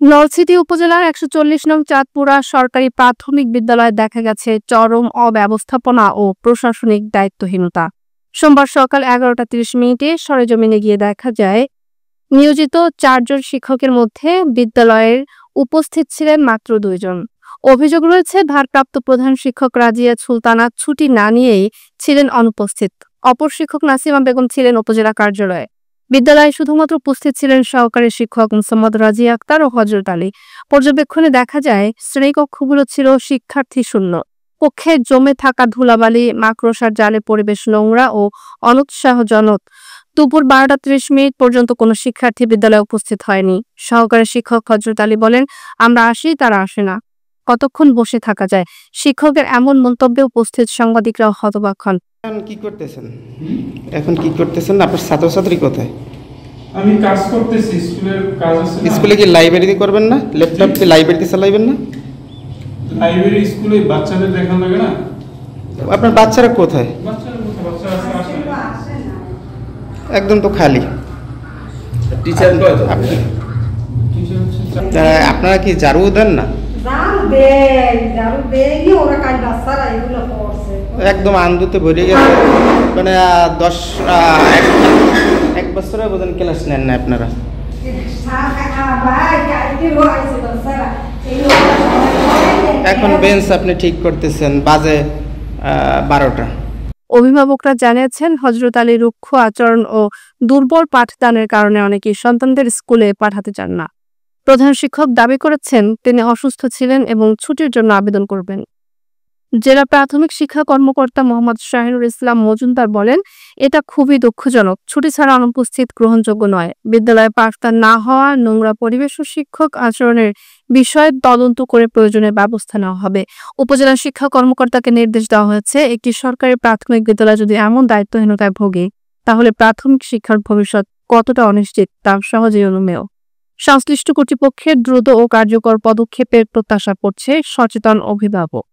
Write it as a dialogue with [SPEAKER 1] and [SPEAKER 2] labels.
[SPEAKER 1] নলছিটি উপজেলার ১৪০ নং চাঁদপুরা সরকারি প্রাথমিক বিদ্যালয়ে দেখা গেছে চরম অব্যবস্থাপনা ও প্রশাসনিক দায়িত্বহীনতা। সোমবার সকাল ১১টা ৩০ মিনিটে সরেজমিনে গিয়ে দেখা যায়, নিয়োজিত ৪ জন শিক্ষকের মধ্যে বিদ্যালয়ের উপস্থিত ছিলেন মাত্র ২ জন। অভিযোগ রয়েছে, ভারপ্রাপ্ত প্রধান শিক্ষক রাজিয়া সুলতানা ছুটি না নিয়েই ছিলেন অনুপস্থিত। অপর শিক্ষক নাসিমা বেগম ছিলেন উপজেলা কার্যালয়ে। বিদ্যালয়ে শুধুমাত্র উপস্থিত ছিলেন সহকারী শিক্ষক মোসাম্মদ রাজিয়া আক্তার ও হযরত আলী। পর্যবেক্ষণে দেখা যায়, শ্রেণীকক্ষগুলো ছিল শিক্ষার্থী শূন্য। কক্ষে জমে থাকা ধুলাবালি, মাকড়সার জালে পরিবেশ নোংরা ও অনুৎসাহজনক। দুপুর ১২টা ৩০ মিনিট পর্যন্ত কোনো শিক্ষার্থী বিদ্যালয়ে উপস্থিত হয়নি। সহকারী শিক্ষক হযরত আলী বলেন, আমরা আসি, তারা আসে না। কতক্ষণ বসে থাকা যায়? শিক্ষকের এমন মন্তব্যে উপস্থিত সাংবাদিকরাও হতবাক হন।
[SPEAKER 2] এখন কি করতেছেন? আপনার ছাত্রছাত্রী কোথায়?
[SPEAKER 3] আমি কাজ করতেছি, স্কুলের কাজ আছে।
[SPEAKER 2] স্কুলে কি লাইব্রেরি করবেন না? ল্যাপটপ কি লাইব্রেরিতে চালাবেন না?
[SPEAKER 3] লাইব্রেরি স্কুলে বাচ্চাদের দেখানো লাগে না।
[SPEAKER 2] আপনার বাচ্চারা কোথায়?
[SPEAKER 3] বাচ্চারা আসে না।
[SPEAKER 2] একদম তো খালি।
[SPEAKER 3] টিচার
[SPEAKER 2] আপনারা কি ঝাড়ু দেন না? একদম আন্দুতে ভরে গেছে। মানে 1 বছরে বোধহয় ক্লাস নেন না আপনারা। এখন বেঞ্চ আপনি ঠিক করতেছেন, বাজে 12টা।
[SPEAKER 1] অভিভাবকরা জানিয়েছেন, হযরত আলীর রুক্ষ আচরণ ও দুর্বল পাঠদানের কারণে অনেকেই সন্তানদের স্কুলে পাঠাতে চান না। প্রধান শিক্ষক দাবি করেছেন, তিনি অসুস্থ ছিলেন এবং ছুটির জন্য আবেদন করবেন। জেলা প্রাথমিক শিক্ষা কর্মকর্তা মোহাম্মদ শাহিনুর ইসলাম মজুমদার বলেন, এটা খুবই দুঃখজনক। ছুটি ছাড়া অনুপস্থিত গ্রহণযোগ্য নয়। বিদ্যালয়ে পাঠদান না হওয়া, নোংরা পরিবেশ ও শিক্ষক আচরণের বিষয়ে তদন্ত করে প্রয়োজনীয় ব্যবস্থা নেওয়া হবে। উপজেলা শিক্ষা কর্মকর্তাকে নির্দেশ দেওয়া হয়েছে, একটি সরকারি প্রাথমিক বিদ্যালয় যদি এমন দায়িত্বহীনতায় ভোগে, তাহলে প্রাথমিক শিক্ষার ভবিষ্যৎ কতটা অনিশ্চিত তা সহজেই অনুমেয়। সংশ্লিষ্ট কর্তৃপক্ষের দ্রুত ও কার্যকর পদক্ষেপের প্রত্যাশা করছে সচেতন অভিভাবক।